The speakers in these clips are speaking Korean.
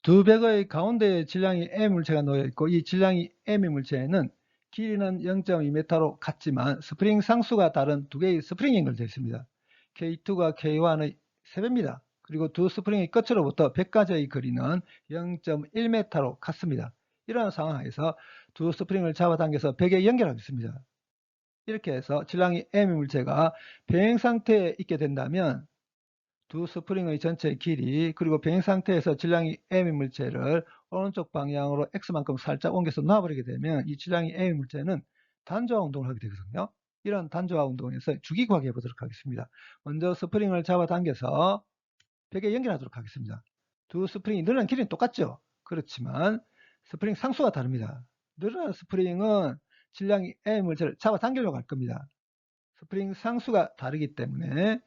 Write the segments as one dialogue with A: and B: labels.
A: 두 벽의 가운데에 질량이 M 물체가 놓여 있고 이 질량이 M의 물체에는 길이는 0.2m로 같지만 스프링 상수가 다른 두 개의 스프링이 연결되어 있습니다. K2가 K1의 3배입니다. 그리고 두 스프링의 끝으로부터 벽까지의 거리는 0.1m로 같습니다. 이러한 상황에서 두 스프링을 잡아당겨서 벽에 연결하겠습니다. 이렇게 해서 질량이 M의 물체가 병행 상태에 있게 된다면 두 스프링의 전체 길이 그리고 병행 상태에서 질량이 M의 물체를 오른쪽 방향으로 X만큼 살짝 옮겨서 놔버리게 되면 이 질량이 M의 물체는 단조화 운동을 하게 되거든요. 이런 단조화 운동에서 주기 구하기 해보도록 하겠습니다. 먼저 스프링을 잡아당겨서 벽에 연결하도록 하겠습니다. 두 스프링이 늘어난 길이는 똑같죠. 그렇지만 스프링 상수가 다릅니다. 늘어난 스프링은 질량이 M의 물체를 잡아당기려고 할 겁니다. 스프링 상수가 다르기 때문에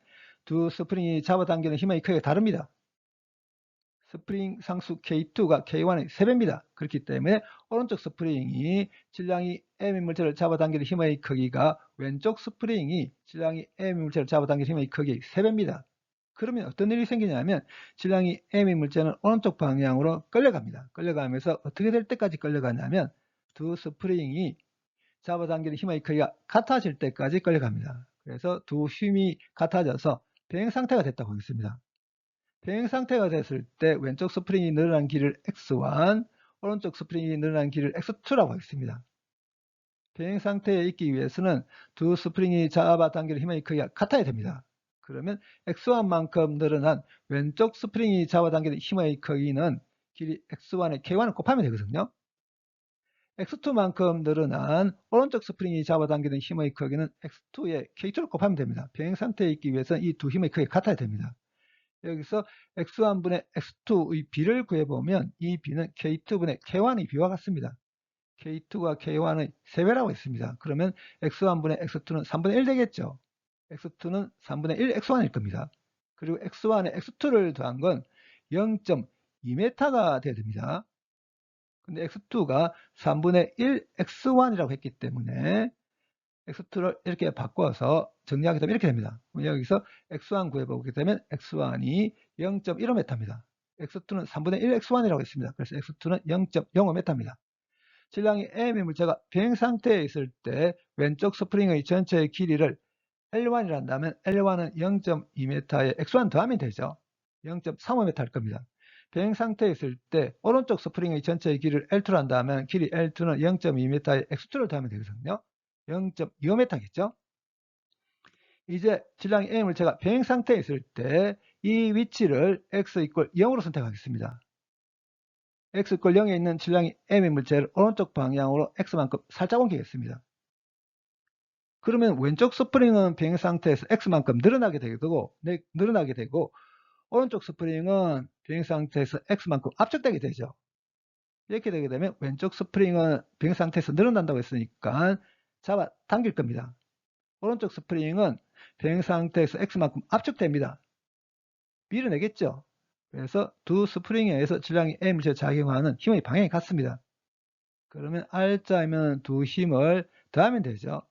A: 두 스프링이 잡아당기는 힘의 크기가 다릅니다. 스프링 상수 K2가 K1의 3배입니다. 그렇기 때문에 오른쪽 스프링이 질량이 M의 물체를 잡아당기는 힘의 크기가 왼쪽 스프링이 질량이 M의 물체를 잡아당기는 힘의 크기 3배입니다. 그러면 어떤 일이 생기냐면 질량이 M의 물체는 오른쪽 방향으로 끌려갑니다. 끌려가면서 어떻게 될 때까지 끌려가냐면 두 스프링이 잡아당기는 힘의 크기가 같아질 때까지 끌려갑니다. 그래서 두 힘이 같아져서 병행 상태가 됐다고 하겠습니다. 병행 상태가 됐을 때 왼쪽 스프링이 늘어난 길을 x1, 오른쪽 스프링이 늘어난 길을 x2라고 하겠습니다. 병행 상태에 있기 위해서는 두 스프링이 잡아당기는 힘의 크기가 같아야 됩니다. 그러면 x1만큼 늘어난 왼쪽 스프링이 잡아당기는 힘의 크기는 길이 x1에 k1을 곱하면 되거든요. x2만큼 늘어난 오른쪽 스프링이 잡아당기는 힘의 크기는 x2에 k2를 곱하면 됩니다. 병행 상태에 있기 위해서는 이 두 힘의 크기가 같아야 됩니다. 여기서 x1분의 x2의 비를 구해보면 이 비는 k2분의 k1의 비와 같습니다. k2가 k1의 3배라고 했습니다. 그러면 x1분의 x2는 3분의 1 되겠죠. x2는 3분의 1 x1일 겁니다. 그리고 x1에 x2를 더한 건 0.2m가 돼야 됩니다. 근데 x2가 3분의 1 x1이라고 했기 때문에 x2를 이렇게 바꿔서 정리하게 되면 이렇게 됩니다. 여기서 x1 구해보게 되면 x1이 0.15m입니다. x2는 3분의 1 x1이라고 했습니다. 그래서 x2는 0.05m입니다. 질량이 M의 물체가 비행 상태에 있을 때 왼쪽 스프링의 전체의 길이를 L1이란다면 L1은 0.2m에 x1 더하면 되죠. 0.35m 할 겁니다. 비행 상태에 있을 때 오른쪽 스프링의 전체의 길이를 L2로 한다면 길이 L2는 0.2m에 x2를 더하면 되거든요. 0.25m겠죠. 이제 질량이 M의 물체가 비행 상태에 있을 때 이 위치를 x 이퀄 0으로 선택하겠습니다. x 이퀄 0에 있는 질량이 M의 물체를 오른쪽 방향으로 x만큼 살짝 옮기겠습니다. 그러면 왼쪽 스프링은 비행 상태에서 x만큼 늘어나게 되고 오른쪽 스프링은 비행 상태에서 x만큼 압축되게 되죠. 이렇게 되게 되면 왼쪽 스프링은 비행 상태에서 늘어난다고 했으니까 잡아 당길 겁니다. 오른쪽 스프링은 비행 상태에서 x만큼 압축됩니다. 밀어내겠죠. 그래서 두 스프링에 의해서 질량이 M 물체에 작용하는 힘의 방향이 같습니다. 그러면 R자면 두 힘을 더하면 되죠.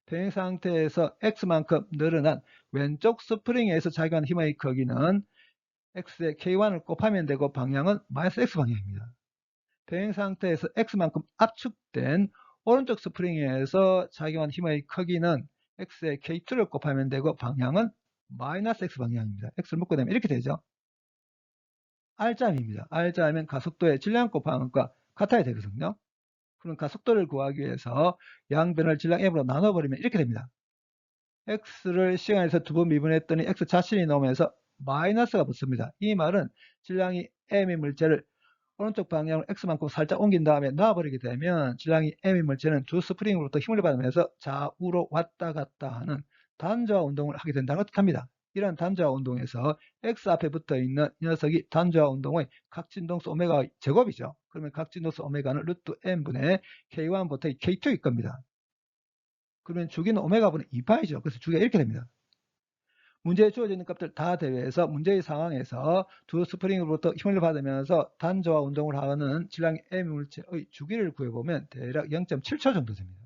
A: 비행 상태에서 x만큼 늘어난 왼쪽 스프링에 의해서 작용하는 힘의 크기는 x에 k1을 곱하면 되고 방향은 마이너스 x 방향입니다. 비행 상태에서 x만큼 압축된 오른쪽 스프링에 의해서 작용한 힘의 크기는 x에 k2를 곱하면 되고 방향은 마이너스 x 방향입니다. x를 묶고 되면 이렇게 되죠. R자입니다. R자면 가속도의 질량 곱하는 것과 같아야 되거든요. 그럼 가속도를 구하기 위해서 양변을 질량 m으로 나눠버리면 이렇게 됩니다. x를 시간에서 두 번 미분했더니 x 자신이 나오면서 마이너스가 붙습니다. 이 말은 질량이 m의 물체를 오른쪽 방향으로 x만큼 살짝 옮긴 다음에 놔버리게 되면 질량이 m의 물체는 두 스프링으로부터 힘을 받으면서 좌우로 왔다 갔다 하는 단조화 운동을 하게 된다는 걸 뜻합니다. 이러한 단조화 운동에서 x 앞에 붙어 있는 녀석이 단조화 운동의 각진동수 오메가 제곱이죠. 그러면 각진동수 오메가는 루트 m분의 k1부터 k2일 겁니다. 그러면 주기는 오메가분의 2파이죠. 그래서 주기가 이렇게 됩니다. 문제에 주어져 있는 값들 다 대외해서 문제의 상황에서 두 스프링으로부터 힘을 받으면서 단조화 운동을 하는 질량의 M 물체의 주기를 구해보면 대략 0.7초 정도 됩니다.